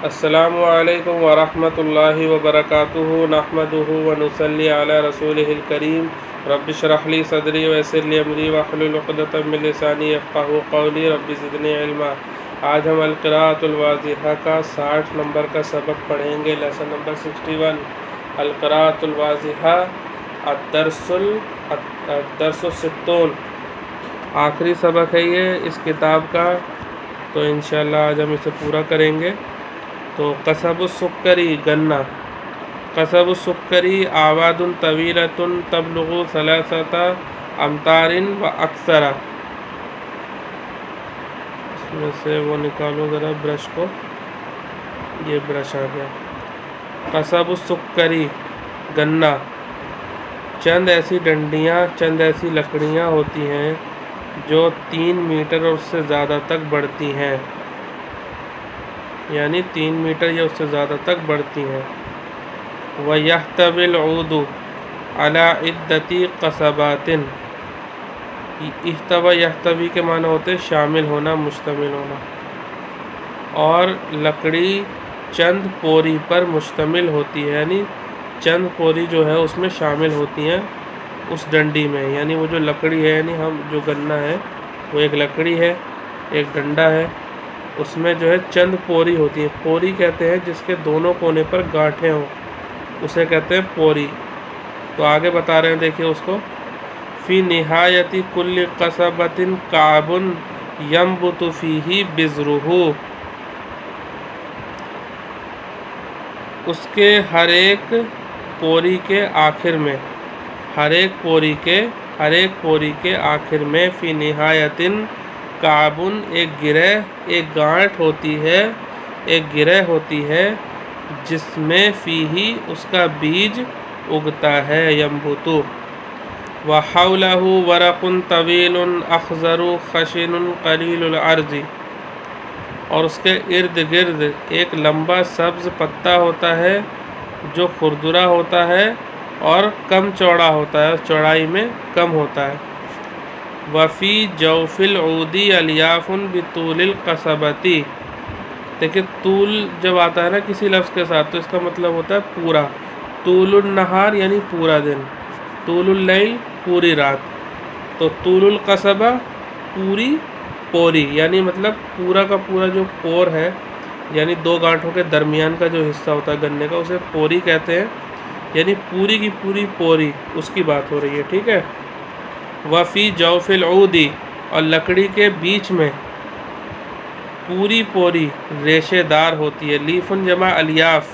السلام علیکم ورحمۃ اللہ وبرکاتہ نحمدہ ونصلی علی رسولہ الکریم رب اشرح لی صدری ویسر لی امری واحلل عقدۃ من لسانی یفقہوا قولی رب زدنی علما۔ آج ہم القراءۃ الواضحہ کا 60 نمبر کا سبق پڑھیں گے، لیسن نمبر 61 القراءۃ الواضحہ الدرس الستون، آخری سبق ہے یہ اس کتاب کا، تو انشاءاللہ آج ہم اسے پورا کریں گے۔ تو قصب السکری گنا، قصب السکری آواد طویلۃ تبلغ 3 امتار و اکثر۔ اس میں سے وہ نکالو ذرا برش کو، یہ برش آ گیا۔ قصب السکری گنا، چند ایسی ڈنڈیاں، چند ایسی لکڑیاں ہوتی ہیں جو 3 میٹر اور اس سے زیادہ تک بڑھتی ہیں، یعنی 3 میٹر یا اس سے زیادہ تک بڑھتی ہیں۔ وَيَحْتَوِي الْعُودُ عَلَىٰ عِدَّةِ قَصَبَاتٍ، احتوی یحتوی کے معنی ہوتے شامل ہونا، مشتمل ہونا، اور لکڑی چند پوری پر مشتمل ہوتی ہے، یعنی چند پوری جو ہے اس میں شامل ہوتی ہیں اس ڈنڈی میں، یعنی وہ جو لکڑی ہے، یعنی ہم جو گنا ہے وہ ایک لکڑی ہے، ایک ڈنڈا ہے، اس میں جو ہے چند پوری ہوتی ہیں۔ پوری کہتے ہیں جس کے دونوں کونے پر گانٹھیں ہوں، اسے کہتے ہیں پوری۔ تو آگے بتا رہے ہیں، دیکھیے اس کو، فی نہایت کل قصبۃ کعب ینبت فیہ بذرہ، اس کے ہر ایک پوری کے آخر میں، ہر ایک پوری کے آخر میں، فی نہایت کعبن ایک گرہ، ایک گانٹھ ہوتی ہے، ایک گرہ ہوتی ہے جس میں فیہ اس کا بیج اگتا ہے، ینبتو۔ وحولہ ورق طویل اخضر خشن قلیل العرض، اور اس کے ارد گرد ایک لمبا سبز پتا ہوتا ہے جو کھردرا ہوتا ہے اور کم چوڑا ہوتا ہے، چوڑائی میں کم ہوتا ہے۔ وفی جوف العود الیاف بطول القصبۃ، دیکھیں طول جب آتا ہے نا کسی لفظ کے ساتھ تو اس کا مطلب ہوتا ہے پورا۔ طول النہار یعنی پورا دن، طول اللیل پوری رات، تو طول القصبہ پوری پوری، یعنی مطلب پورا کا پورا جو پور ہے، یعنی 2 گانٹھوں کے درمیان کا جو حصہ ہوتا ہے گنے کا، اسے پوری کہتے ہیں، یعنی پوری کی پوری پوری، اس کی بات ہو رہی ہے، ٹھیک ہے۔ وفی جوف العود، اور لکڑی کے بیچ میں پوری پوری ریشے دار ہوتی ہے، لیفن جمع الیاف،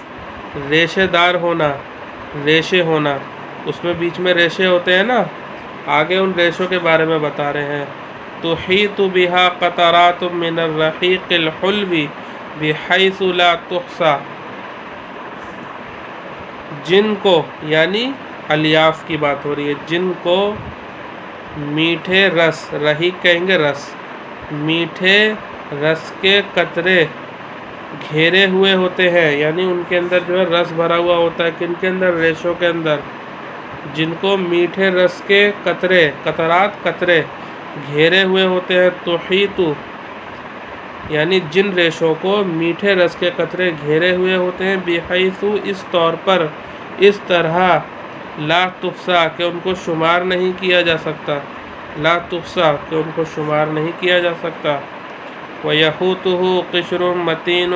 ریشے دار ہونا، ریشے ہونا، اس میں بیچ میں ریشے ہوتے ہیں نا، آگے ان ریشوں کے بارے میں بتا رہے ہیں۔ تحیط بہا قطرات من الرحیق الحلو بحیث لا تحصی، جن کو، یعنی الیاف کی بات ہو رہی ہے، جن کو میٹھے رس، رحیق کہیں گے رس، میٹھے رس کے قطرے گھیرے ہوئے ہوتے ہیں، یعنی ان کے اندر جو ہے رس بھرا ہوا ہوتا ہے، کن کے اندر؟ ریشوں کے اندر، جن کو میٹھے رس کے قطرے، قطرات قطرے گھیرے ہوئے ہوتے ہیں۔ تحیط یعنی جن ریشوں کو میٹھے رس کے قطرے گھیرے ہوئے ہوتے ہیں، بحیث اس طور پر، اس طرح، لا تحصی کہ ان کو شمار نہیں کیا جا سکتا، لا تحصی کہ ان کو شمار نہیں کیا جا سکتا۔ وَيَحُوطُهُ قِشْرٌ مَتِينٌ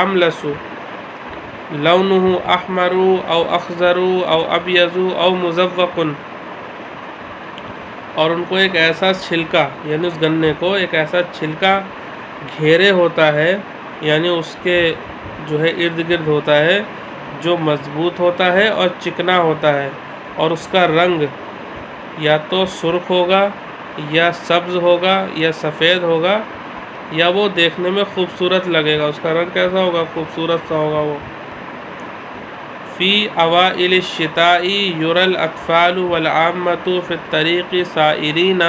أَمْلَسُ لَوْنُهُ أَحْمَرُ أَوْ أَخْضَرُ أَوْ أَبْيَضُ أَوْ مُزَوَّقٌ، اور ان کو ایک ایسا چھلکا، یعنی اس گنے کو ایک ایسا چھلکا گھیرے ہوتا ہے، یعنی اس کے جو ہے ارد گرد ہوتا ہے، جو مضبوط ہوتا ہے اور چکنا ہوتا ہے، اور اس کا رنگ یا تو سرخ ہوگا یا سبز ہوگا یا سفید ہوگا، یا وہ دیکھنے میں خوبصورت لگے گا، اس کا رنگ کیسا ہوگا؟ خوبصورت سا ہوگا وہ۔ فی اوائل الشتاء یری الاطفال والعامۃ فی الطریق سائرین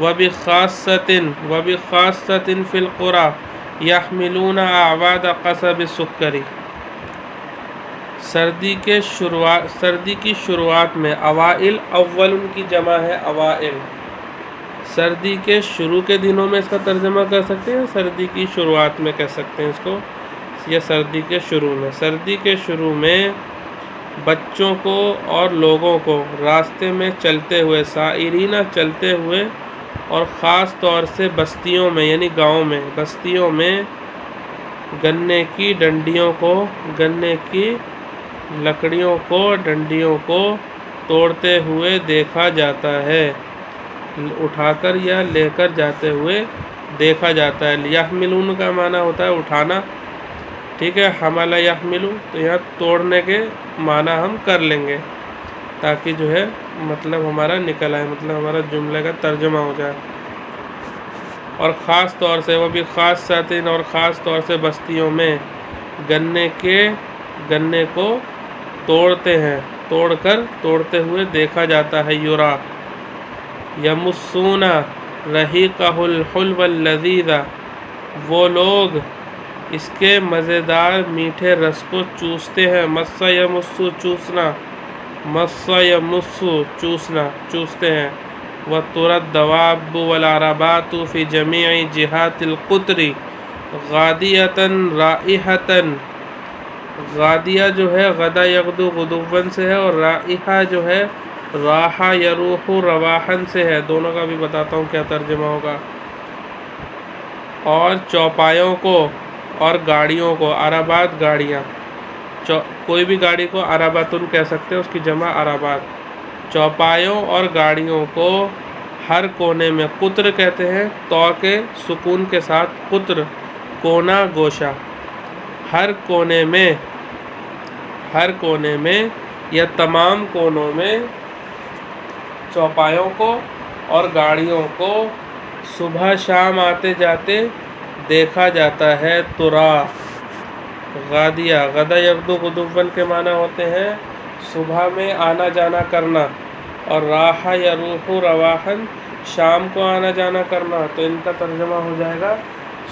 وبخاصۃ فی القری یحملون اعواد قصب السکری، سردی کی شروعات میں، اوائل اول ان کی جمع ہے اوائل، سردی کے شروع کے دنوں میں اس کا ترجمہ کر سکتے ہیں، سردی کی شروعات میں کہہ سکتے ہیں اس کو، یا سردی کے شروع میں، سردی کے شروع میں بچوں کو اور لوگوں کو راستے میں چلتے ہوئے، سائرینہ چلتے ہوئے، اور خاص طور سے بستیوں میں یعنی گاؤں میں، بستیوں میں گنے کی ڈنڈیوں کو، گنے کی لکڑیوں کو، ڈنڈیوں کو توڑتے ہوئے دیکھا جاتا ہے، اٹھا کر یا لے کر جاتے ہوئے دیکھا جاتا ہے۔ یحملون کا معنی ہوتا ہے اٹھانا، ٹھیک ہے، حمل یحملو، تو یہاں توڑنے کے معنی ہم کر لیں گے تاکہ جو ہے مطلب ہمارا نکل آئے، مطلب ہمارا جملے کا ترجمہ ہو جائے۔ اور خاص طور سے، وہ بھی خاص ساتین، اور خاص طور سے بستیوں میں گنے کو توڑتے ہیں، توڑتے ہوئے دیکھا جاتا ہے۔ یرا یمسون رحیقہ الحلو اللذیذ، وہ لوگ اس کے مزیدار میٹھے رس کو چوستے ہیں۔ مس یمسو، چوسنا، مس یمسو، چوسنا، چوستے ہیں۔ وَتُرَى الدَّوَابُ وَالْعَرَبَاتُ فِي جَمِيعِ جِهَاتِ الْقُطْرِ غَادِيَةً رَائِحَةً، غادیہ جو ہے غدا یغدو غدوًا سے ہے، اور رائحہ جو ہے راحہ یروح رواحً سے ہے، دونوں کا بھی بتاتا ہوں کیا ترجمہ ہوگا۔ اور چوپایوں کو اور گاڑیوں کو، عربات گاڑیاں، کوئی بھی گاڑی کو عرباتن کہہ سکتے ہیں، اس کی جمع عربات۔ چوپایوں اور گاڑیوں کو ہر کونے میں، قطر کہتے ہیں تو کے سکون کے ساتھ، قطر کونا گوشہ، ہر کونے میں یا تمام کونوں میں چوپایوں کو اور گاڑیوں کو صبح شام آتے جاتے دیکھا جاتا ہے۔ ترا غادیہ، غدا یغدو غدوًا کے معنی ہوتے ہیں صبح میں آنا جانا کرنا، اور راحہ یروح رواحً شام کو آنا جانا کرنا، تو ان کا ترجمہ ہو جائے گا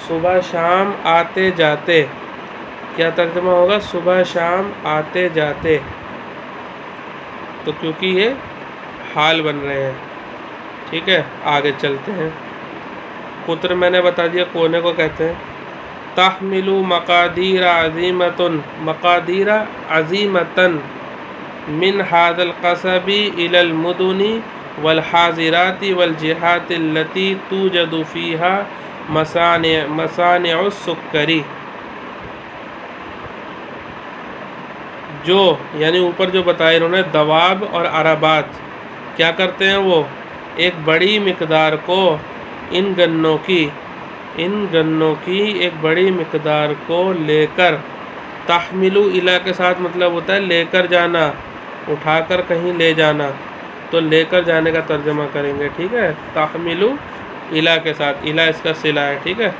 صبح شام آتے جاتے۔ کیا ترجمہ ہوگا؟ صبح شام آتے جاتے، تو کیونکہ یہ حال بن رہے ہیں، ٹھیک ہے، آگے چلتے ہیں۔ قطر میں نے بتا دیا کونے کو کہتے ہیں۔ تحمل مقادیر عظیمۃ، مقادیر عظیمۃ من هذا القصب الى المدن والحاضرات والجهات التي توجد فيها مصانع السكر، جو یعنی اوپر جو بتایا انہوں نے، دواب اور عربات کیا کرتے ہیں، وہ ایک بڑی مقدار کو ان گنوں کی ایک بڑی مقدار کو لے کر، تحملو الا کے ساتھ مطلب ہوتا ہے لے کر جانا، اٹھا کر کہیں لے جانا، تو لے کر جانے کا ترجمہ کریں گے، ٹھیک ہے، تحملو الا کے ساتھ، الا اس کا صلہ ہے، ٹھیک ہے،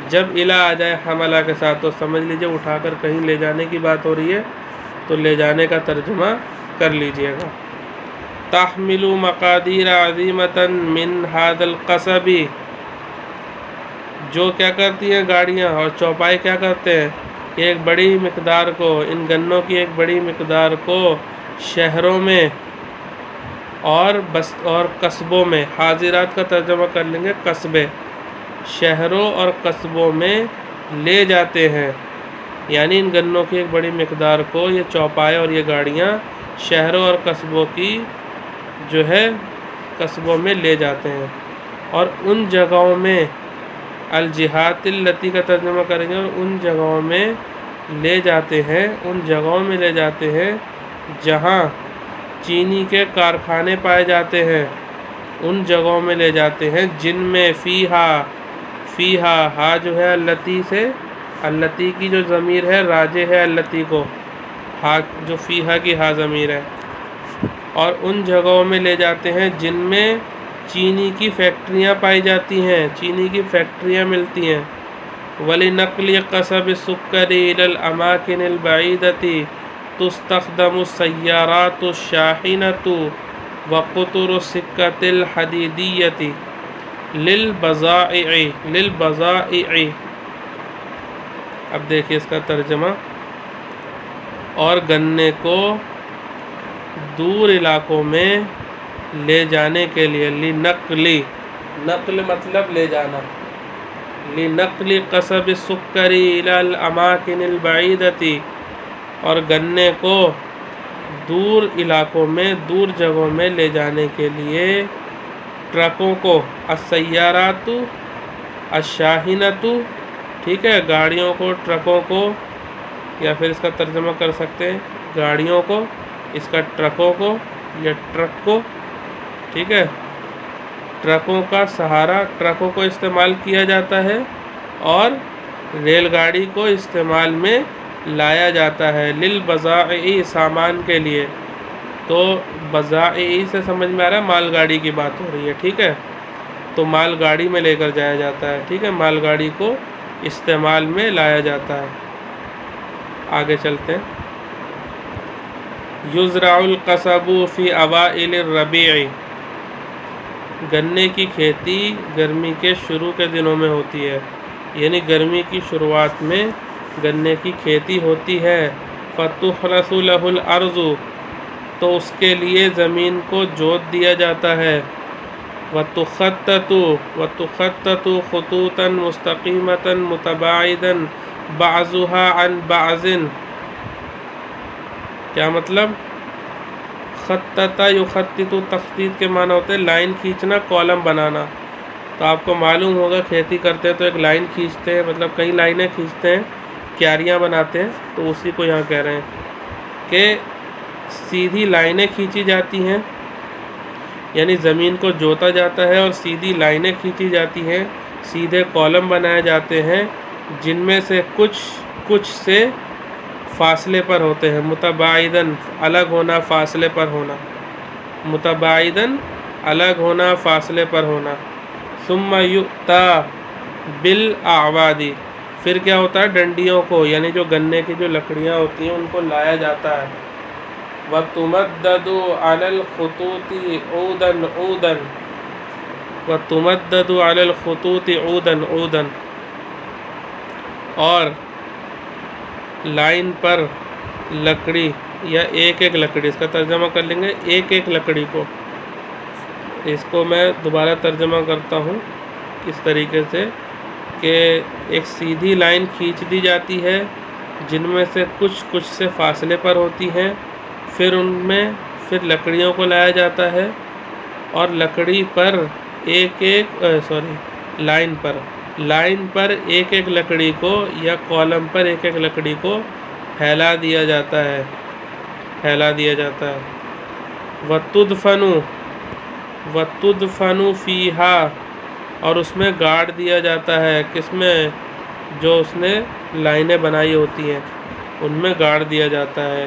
جب الا آ جائے حملہ کے ساتھ تو سمجھ لیجئے اٹھا کر کہیں لے جانے کی بات ہو رہی ہے، تو لے جانے کا ترجمہ کر لیجئے گا۔ تحمل مقادیر عظیمۃ من هذا القصب، جو کیا کرتی ہیں گاڑیاں اور چوپائے کیا کرتے ہیں کہ ایک بڑی مقدار کو، ان گنوں کی ایک بڑی مقدار کو شہروں میں اور قصبوں میں، حاضرات کا ترجمہ کر لیں گے قصبے، شہروں اور قصبوں میں لے جاتے ہیں، یعنی ان گنوں کی ایک بڑی مقدار کو یہ چوپائے اور یہ گاڑیاں شہروں اور قصبوں کی جو ہے قصبوں میں لے جاتے ہیں، اور ان جگہوں میں، الجہات التی کا ترجمہ کریں گے، اور ان جگہوں میں لے جاتے ہیں، جہاں چینی کے کارخانے پائے جاتے ہیں، ان جگہوں میں لے جاتے ہیں جن میں فیہا ہا جو ہے التی سے، التی کی جو ضمیر ہے راجع ہے التی کو، ہا جو فیہا کی ہا ضمیر ہے، اور ان جگہوں میں لے جاتے ہیں جن میں چینی کی فیکٹریاں پائی جاتی ہیں، چینی کی فیکٹریاں ملتی ہیں۔ وَلِنَقْلِ قَصَبِ السُّكَّرِ إِلَى الْأَمَاكِنِ الْبَعِيدَةِ تُسْتَخْدَمُ السَّيَّارَاتُ الشَّاحِنَةُ وَقُطُرُ السِّكَّةِ الْحَدِيدِيَّةِ لِلْبَضَائِعِ۔ اب دیکھیے اس کا ترجمہ، اور گنے کو دور علاقوں میں لے جانے کے لیے، لِنَقْلِ، نقل مطلب لے جانا، لنقل قصب السکر الى الاماکن البعیدتی، اور گنے کو دور علاقوں میں، دور جگہوں میں لے جانے کے لیے ٹرکوں کو، السیارات الشاحنۃ، ٹھیک ہے، گاڑیوں کو، ٹرکوں کو، یا پھر اس کا ترجمہ کر سکتے ہیں گاڑیوں کو، اس کا ٹرکوں کو یا ٹرک کو، ٹھیک ہے، ٹرکوں کا سہارا، ٹرکوں کو استعمال کیا جاتا ہے اور ریل گاڑی کو استعمال میں لایا جاتا ہے، للبضائع، سامان کے لیے۔ تو بضائع سے سمجھ میں آ رہا ہے مال گاڑی کی بات ہو رہی ہے، ٹھیک ہے، تو مال گاڑی میں لے کر جایا جاتا ہے، ٹھیک ہے، مال گاڑی کو استعمال میں لایا جاتا ہے۔ آگے چلتے ہیں۔ یزرع القصب فی اوائل الربیع، گنے کی کھیتی گرمی کے شروع کے دنوں میں ہوتی ہے، یعنی گرمی کی شروعات میں گنے کی کھیتی ہوتی ہے۔ فتحرث له الارض، تو اس کے لیے زمین کو جوت دیا جاتا ہے۔ وتخطط خطوطا مستقیمة متباعدا بعضها عن بعض، کیا مطلب؟ خطط یخطط، تخطیط کے معنی ہوتے ہیں لائن کھینچنا، کالم بنانا۔ تو آپ کو معلوم ہوگا کھیتی کرتے ہیں تو ایک لائن کھینچتے ہیں، مطلب کئی لائنیں کھینچتے ہیں، کیاریاں بناتے ہیں، تو اسی کو یہاں کہہ رہے ہیں کہ سیدھی لائنیں کھینچی جاتی ہیں، یعنی زمین کو جوتا جاتا ہے اور سیدھی لائنیں کھینچی جاتی ہیں، سیدھے کالم بنائے جاتے ہیں، جن میں سے کچھ سے فاصلے پر ہوتے ہیں، متباعداً، الگ ہونا، فاصلے پر ہونا، متباعداً، الگ ہونا، فاصلے پر ہونا۔ ثم یؤتی بالاعواد، پھر کیا ہوتا ہے، ڈنڈیوں کو، یعنی جو گنے کی جو لکڑیاں ہوتی ہیں ان کو لایا جاتا ہے۔ وتمدد علی الخطوط عودا عودا، وتمدد علی الخطوط عودا عودا، اور لائن پر لکڑی یا ایک ایک لکڑی، اس کا ترجمہ کر لیں گے ایک ایک لکڑی کو، اس کو میں دوبارہ ترجمہ کرتا ہوں اس طریقے سے کہ ایک سیدھی لائن کھینچ دی جاتی ہے جن میں سے کچھ سے فاصلے پر ہوتی ہیں، پھر ان میں پھر لکڑیوں کو لایا جاتا ہے، اور لکڑی پر لائن پر ایک ایک لکڑی کو یا کالم پر ایک ایک لکڑی کو پھیلا دیا جاتا ہے۔ وَتُدْفَنُ فِيهَا، اور اس میں گاڑ دیا جاتا ہے، کس میں؟ جو اس نے لائنیں بنائی ہوتی ہیں ان میں گاڑ دیا جاتا ہے۔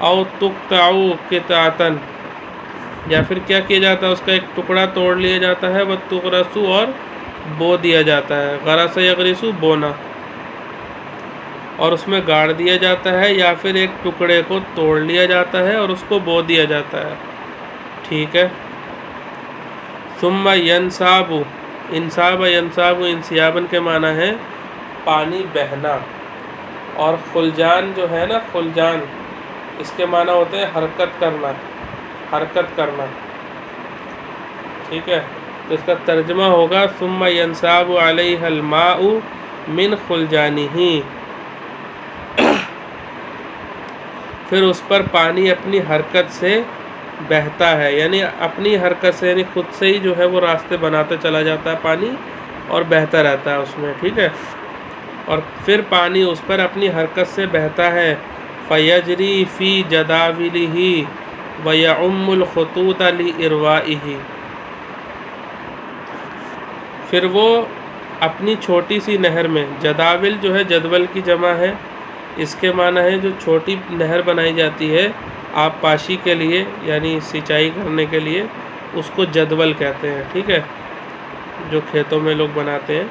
أَوْ تُقْطَعُ قِطْعَةً، یا پھر کیا کیا جاتا ہے، اس کا ایک ٹکڑا توڑ لیا جاتا ہے، وَتُغْرَسُ، اور بو دیا جاتا ہے، غرس یغرس، بونا، اور اس میں گاڑ دیا جاتا ہے، یا پھر ایک ٹکڑے کو توڑ لیا جاتا ہے اور اس کو بو دیا جاتا ہے، ٹھیک ہے۔ ثم ینصاب، ینصاب انسیابن کے معنی ہے پانی بہنا، اور خلجان جو ہے نا، خلجان، اس کے معنی ہوتے ہیں حرکت کرنا، ٹھیک ہے، تو اس کا ترجمہ ہوگا ثم ینصاب علیہ الماء من خلجانہ، پھر اس پر پانی اپنی حرکت سے بہتا ہے، یعنی اپنی حرکت سے، یعنی خود سے ہی جو ہے وہ راستے بناتا چلا جاتا ہے پانی، اور بہتا رہتا ہے اس میں، ٹھیک ہے، اور پھر پانی اس پر اپنی حرکت سے بہتا ہے۔ فَيَجْرِي فِي جَدَاوِلِهِ وَيَعُمُّ الْخُطُوطَ لِإِرْوَائِهِ، پھر وہ اپنی چھوٹی سی نہر میں، جداول جو ہے جدول کی جمع ہے، اس کے معنی ہے جو چھوٹی نہر بنائی جاتی ہے آب پاشی کے لیے، یعنی سینچائی کرنے کے لیے، اس کو جدول کہتے ہیں، ٹھیک ہے، جو کھیتوں میں لوگ بناتے ہیں،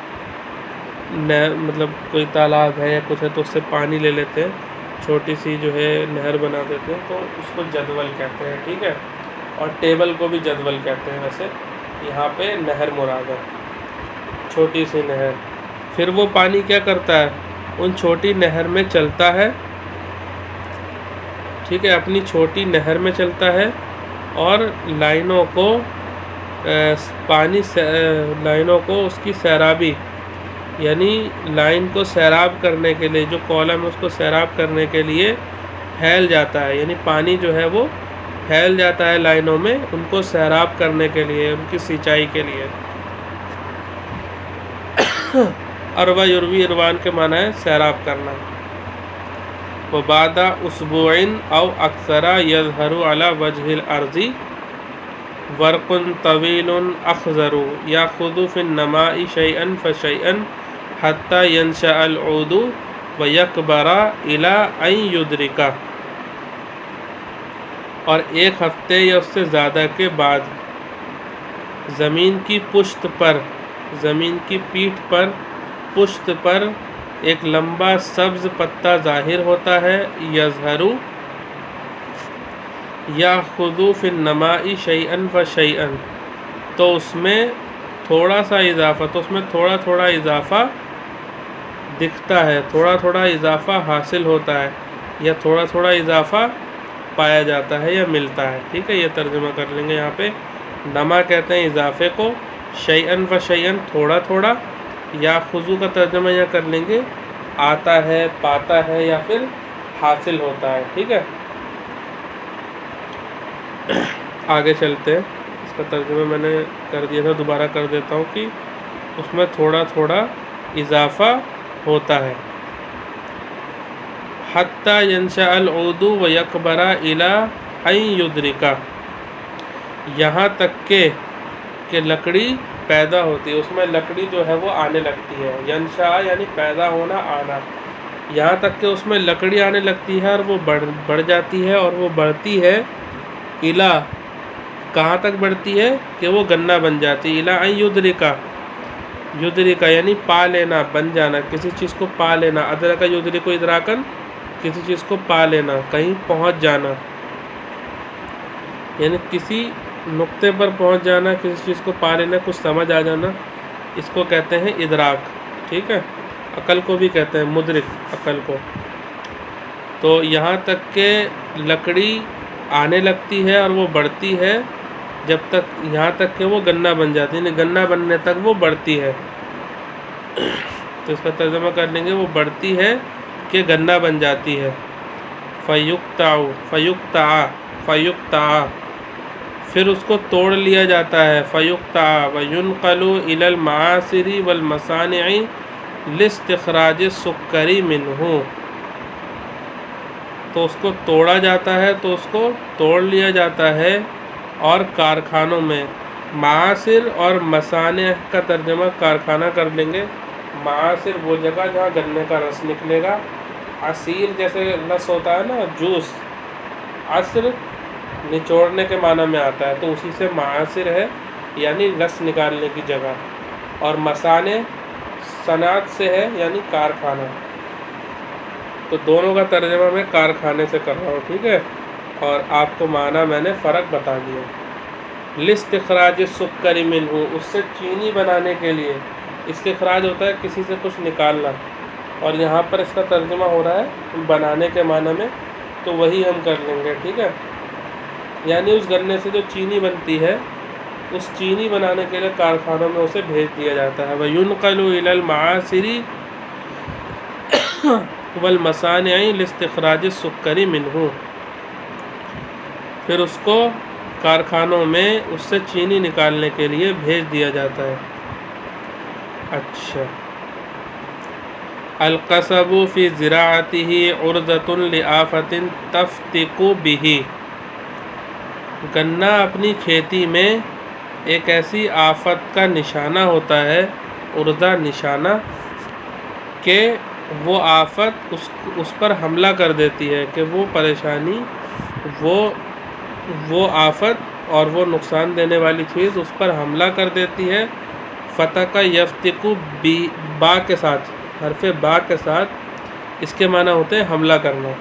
مطلب کوئی تالاب ہے یا کچھ ہے تو اس سے پانی لے لیتے ہیں، چھوٹی سی جو ہے نہر بنا دیتے ہیں، تو اس کو جدول کہتے ہیں، ٹھیک ہے، اور ٹیبل کو بھی جدول کہتے ہیں، ویسے یہاں پہ نہر مراد ہے، چھوٹی سی نہر۔ پھر وہ پانی کیا کرتا ہے، ان چھوٹی نہر میں چلتا ہے، ٹھیک ہے، اپنی چھوٹی نہر میں چلتا ہے، اور لائنوں کو اس کی سیرابی، یعنی لائن کو سیراب کرنے کے لیے، جو کالم ہے اس کو سیراب کرنے کے لیے پھیل جاتا ہے، یعنی پانی جو ہے وہ پھیل جاتا ہے لائنوں میں ان کو سیراب کرنے کے لیے، ان کی سینچائی کے لیے۔ اروا یروی، اروان کے معنی ہے سیراب کرنا۔ وبعد اسبوع او اکثر یظہر علی وجہ الارض ورق طویل اخضر یاخذ فی النماء شیئا فشیئا حتی ینشأ العود ویکبر الی ان یدرک، اور ایک ہفتے یا اس سے زیادہ کے بعد زمین کی پشت پر، زمین کی پیٹھ پر، پشت پر ایک لمبا سبز پتا ظاہر ہوتا ہے، یظہر یاخذ فی النماء شیئا فشیئا، تو اس میں تھوڑا سا اضافہ، تو اس میں تھوڑا تھوڑا اضافہ دکھتا ہے، تھوڑا تھوڑا اضافہ حاصل ہوتا ہے، یا تھوڑا تھوڑا اضافہ پایا جاتا ہے یا ملتا ہے۔ ٹھیک ہے، یہ ترجمہ کر لیں گے یہاں پہ۔ نما کہتے ہیں اضافے کو، شیئن فشیئن تھوڑا تھوڑا، یا خضو کا ترجمہ یہاں کر لیں گے آتا ہے، پاتا ہے، یا پھر حاصل ہوتا ہے۔ ٹھیک ہے، آگے چلتے ہیں۔ اس کا ترجمہ میں نے کر دیا تھا، دوبارہ کر دیتا ہوں کہ اس میں تھوڑا تھوڑا اضافہ ہوتا ہے۔ حتی ینشأ العود ویکبر الی ان یدرک، یہاں تک کہ لکڑی پیدا ہوتی ہے، اس میں لکڑی جو ہے وہ آنے لگتی ہے۔ ینشأ یعنی پیدا ہونا، آنا، یہاں تک کہ اس میں لکڑی آنے لگتی ہے اور وہ بڑھ جاتی ہے، اور وہ بڑھتی ہے الی، کہاں تک بڑھتی ہے کہ وہ گنا بن جاتی ہے، الی ان یدرک، یدرک یعنی پا لینا، بن جانا، کسی چیز کو پا لینا، ادرک یدرک ادراکن، کسی چیز کو پا لینا، کہیں پہنچ جانا، یعنی کسی نقطے پر پہنچ جانا، کسی چیز کو پا لینا، کچھ سمجھ آ جانا، اس کو کہتے ہیں ادراک۔ ٹھیک ہے، عقل کو بھی کہتے ہیں مدرک، عقل کو۔ تو یہاں تک کہ لکڑی آنے لگتی ہے اور وہ بڑھتی ہے، جب تک یہاں تک کہ وہ گنا بن جاتی ہے، یعنی گنا بننے تک وہ بڑھتی ہے۔ تو اس کا ترجمہ کر لیں گے وہ بڑھتی ہے کہ گنا بن جاتی ہے۔ فیقطع، پھر اس کو توڑ لیا جاتا ہے، فیقطع وینقل الی المعاصر والمصانع لاستخراج السکر منہ، تو اس کو توڑا جاتا ہے، تو اس کو توڑ لیا جاتا ہے اور کارخانوں میں، معاصر اور مصانع کا ترجمہ کارخانہ کر لیں گے۔ معاصر وہ جگہ جہاں گنے کا رس نکلے گا، عصیر جیسے رس ہوتا ہے نا، جوس، عصر نچوڑنے کے معنی میں آتا ہے، تو اسی سے معاصر ہے، یعنی رس نکالنے کی جگہ، اور مصانع صنعت سے ہے، یعنی کارخانہ۔ تو دونوں کا ترجمہ میں کارخانے سے کر رہا ہوں، ٹھیک ہے، اور آپ کو معنی میں نے فرق بتا دیا۔ لاستخراج السکر منہ، اس سے چینی بنانے کے لیے، استخراج ہوتا ہے کسی سے کچھ نکالنا، اور یہاں پر اس کا ترجمہ ہو رہا ہے بنانے کے معنی میں، تو وہی ہم کر لیں گے، ٹھیک ہے، یعنی اس گنے سے جو چینی بنتی ہے، اس چینی بنانے کے لیے کارخانوں میں اسے بھیج دیا جاتا ہے۔ وَيُنْقَلُ إِلَى الْمَعَاصِرِ وَالْمَصَانِعِ لِاسْتِخْرَاجِ السُّكَّرِ مِنْهُ، پھر اس کو کارخانوں میں اس سے چینی نکالنے کے لیے بھیج دیا جاتا ہے۔ اچھا، القصب فی زراعتہ عرضۃ لآفۃ تفتق بہ، گنا اپنی کھیتی میں ایک ایسی آفت کا نشانہ ہوتا ہے، عرضہ نشانہ، کہ وہ آفت اس پر حملہ کر دیتی ہے، کہ وہ پریشانی، وہ آفت اور وہ نقصان دینے والی چیز اس پر حملہ کر دیتی ہے۔ فتح کا یفتق با کے ساتھ، حرف با کے ساتھ، اس کے معنی ہوتے ہیں حملہ کرنا،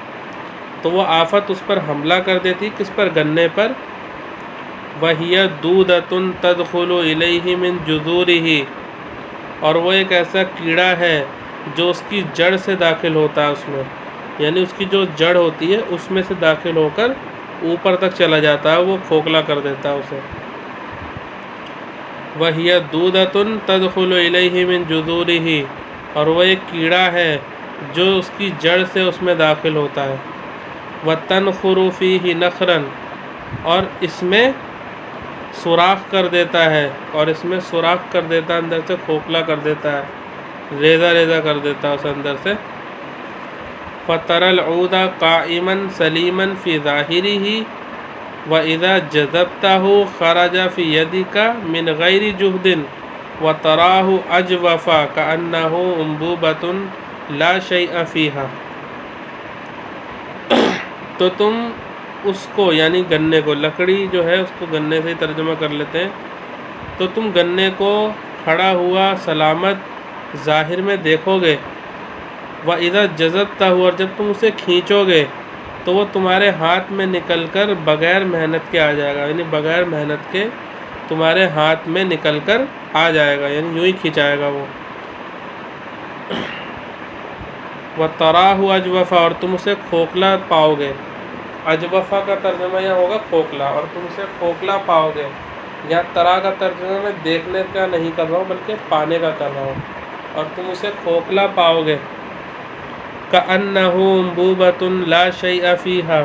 تو وہ آفت اس پر حملہ کر دیتی، کس پر؟ گنے پر۔ وَهِيَ دُودَةٌ تَدْخُلُ إِلَيْهِ مِن جُذُورِهِ، اور وہ ایک ایسا کیڑا ہے جو اس کی جڑ سے داخل ہوتا ہے، اس میں، یعنی اس کی جو جڑ ہوتی ہے اس میں سے داخل ہو کر اوپر تک چلا جاتا ہے، وہ کھوکھلا کر دیتا ہے اسے۔ وَهِيَ دُودَةٌ تَدْخُلُ إِلَيْهِ مِن جُذُورِهِ، اور وہ ایک کیڑا ہے جو اس کی جڑ سے اس میں داخل ہوتا ہے. وَتَنْخُرُ فِيهِ نَخْرًا، اور اس میں سوراخ کر دیتا ہے، اور اس میں سوراخ کر دیتا ہے، اندر سے کھوکھلا کر دیتا ہے، ریزہ ریزہ کر دیتا ہے اسے اندر سے. فَتَرَى الْعُودَ قَائِمًا سَلِيمًا فِي ظَاهِرِهِ وَإِذَا جَذَبْتَهُ خَرَجَ فِي يَدِكَ مِنْ غَيْرِ جُهْدٍ وَتَرَاهُ أَجْوَفَ كَأَنَّهُ أُنْبُوبَةٌ لَا شَيْءَ فِيهَا. تو تم اس کو یعنی گنے کو، لکڑی جو ہے اس کو گنے سے ترجمہ کر لیتے ہیں، تو تم گنے کو کھڑا ہوا سلامت ظاہر میں دیکھو گے. وَإِذَا جَذَبْتَهُ، اور جب تم اسے کھینچو گے تو وہ تمہارے ہاتھ میں نکل کر بغیر محنت کے آ جائے گا، یعنی بغیر محنت کے تمہارے ہاتھ میں نکل کر آ جائے گا، یعنی یوں ہی کھینچائے گا وہ. وَتَرَاهُ أَجْوَفَ، اور تم اسے کھوکھلا پاؤ گے. اجوفا کا ترجمہ یہاں ہوگا کھوکھلا، اور تم اسے کھوکھلا پاؤ گے. یہاں ترا کا ترجمہ میں دیکھنے کا نہیں کر رہا ہوں بلکہ پانے کا کر رہا ہوں. اور تم اسے کھوکھلا پاؤ گے. كَأَنَّهُ أُنْبُوبَةٌ لَا شَيْءَ فِيهَا،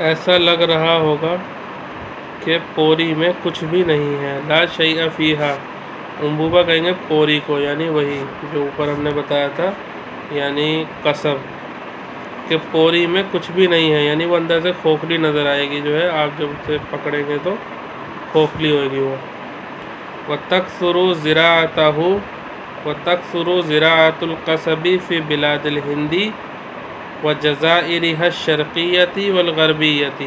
ایسا لگ رہا ہوگا کہ پوری میں کچھ بھی نہیں ہے. لا شیء فیہا، انبوبہ کہیں گے پوری کو، یعنی وہی جو اوپر ہم نے بتایا تھا، یعنی قصب، کہ پوری میں کچھ بھی نہیں ہے، یعنی وہ اندر سے کھوکھلی نظر آئے گی، جو ہے آپ جب اسے پکڑیں گے تو کھوکھلی ہوئے گی وہ. وَتَكْثُرُ زِرَاعَتَهُ، وَتَكْثُرُ زِرَاعَةُ الْقَصَبِ فِي بِلَادِ الْهِنْدِ وَجَزَائِرِهَا الشَّرْقِيَّةِ وَالْغَرْبِيَّةِ.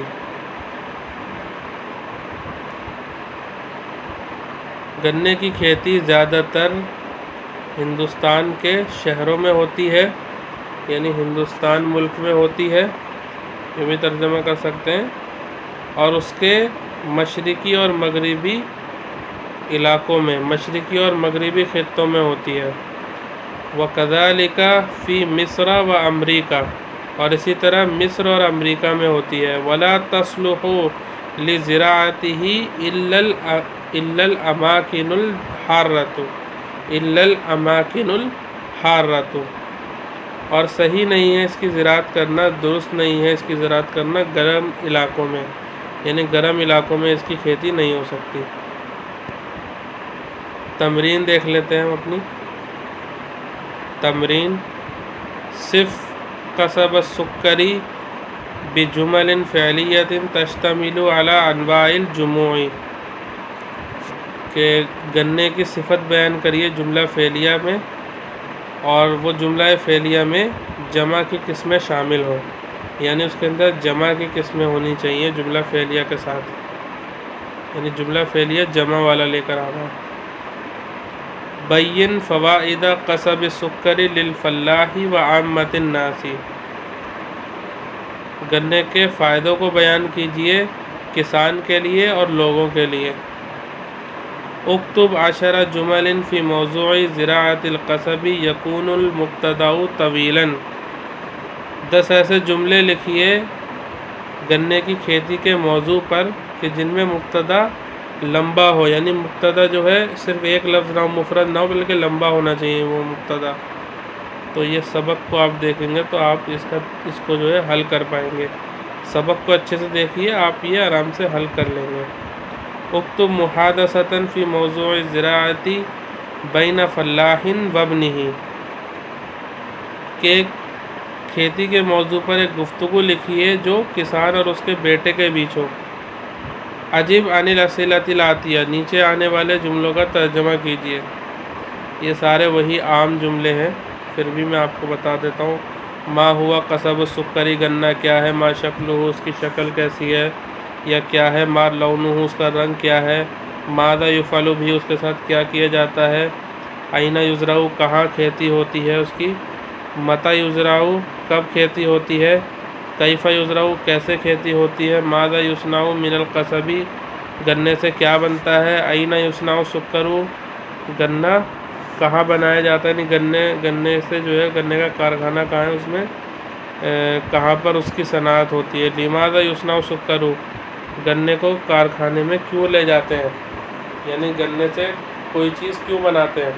گنے کی کھیتی زیادہ تر ہندوستان کے شہروں میں ہوتی ہے، یعنی ہندوستان ملک میں ہوتی ہے، یہ بھی ترجمہ کر سکتے ہیں، اور اس کے مشرقی اور مغربی علاقوں میں، مشرقی اور مغربی خطوں میں ہوتی ہے. وَكَذَلِكَ فِي مِصْرَ وَأَمْرِيكَ، اور اسی طرح مصر اور امریکہ میں ہوتی ہے. وَلَا تَصْلُحُ لِزِرَاعَتِهِ إِلَّا الْأَمَاكِنُ الْحَارَّةُ، إِلَّا الْأَمَاكِنُ الْحَارَّةُ، اور صحیح نہیں ہے اس کی زراعت کرنا، درست نہیں ہے اس کی زراعت کرنا گرم علاقوں میں، یعنی گرم علاقوں میں اس کی کھیتی نہیں ہو سکتی. تمرین دیکھ لیتے ہیں ہم اپنی. تمرین: صف قصب السکری بجمل فعلیۃ تشتمل علی انواع الجموع، کہ گنے کی صفت بیان کریے جملہ فعلیہ میں، اور وہ جملہ فعلیہ میں جمع کی قسمیں شامل ہوں، یعنی اس کے اندر جمع کی قسمیں ہونی چاہیے جملہ فعلیہ کے ساتھ، یعنی جملہ فعلیہ جمع والا لے کر آنا. بین فوائد قصب السکر للفلاح وعامۃ الناس، گنے کے فائدوں کو بیان کیجیے کسان کے لیے اور لوگوں کے لیے. اکتب 10 جمل فی موضوع زراعت القصب یکون المبتدأ طویلا، 10 ایسے جملے لکھیے گنے کی کھیتی کے موضوع پر کہ جن میں مبتدا لمبا ہو، یعنی مبتدا جو ہے صرف ایک لفظ نہ ہو، مفرد نہ ہو، بلکہ لمبا ہونا چاہیے وہ مبتدا. تو یہ سبق کو آپ دیکھیں گے تو آپ اس کو جو ہے حل کر پائیں گے. سبق کو اچھے سے دیکھیے، آپ یہ آرام سے حل کر لیں گے. اکتب محادثۃ فی موضوع الزراعۃ بین فلاح وابنہ، کہ کھیتی کے موضوع پر ایک گفتگو لکھیے جو کسان اور اس کے بیٹے کے بیچ ہو. اجب عن الاسئلۃ الآتیہ، نیچے آنے والے جملوں کا ترجمہ کیجیے. یہ سارے وہی عام جملے ہیں، پھر بھی میں آپ کو بتا دیتا ہوں. ما ہوا قصب السکری، گنا کیا ہے. ما شکلہ، اس کی شکل کیسی ہے یا کیا ہے. ما لونہ، اس کا رنگ کیا ہے. ماذا یفعل بھی، اس کے ساتھ کیا کیا جاتا ہے. این یزرع، کہاں کھیتی ہوتی ہے اس کی. متی یزرع، کب کھیتی ہوتی ہے. کیف یزرع، کیسے کھیتی ہوتی ہے. ماذا یصنع من القصب، گنے سے کیا بنتا ہے. این یصنع السکر، گنا کہاں بنایا جاتا ہے، یعنی گنے سے جو ہے گنے کا کارخانہ کہاں ہے، اس میں کہاں پر اس کی صنعت ہوتی ہے. لماذا یصنع السکر، گنے کو کارخانے میں کیوں لے جاتے ہیں، یعنی گنے سے کوئی چیز کیوں بناتے ہیں.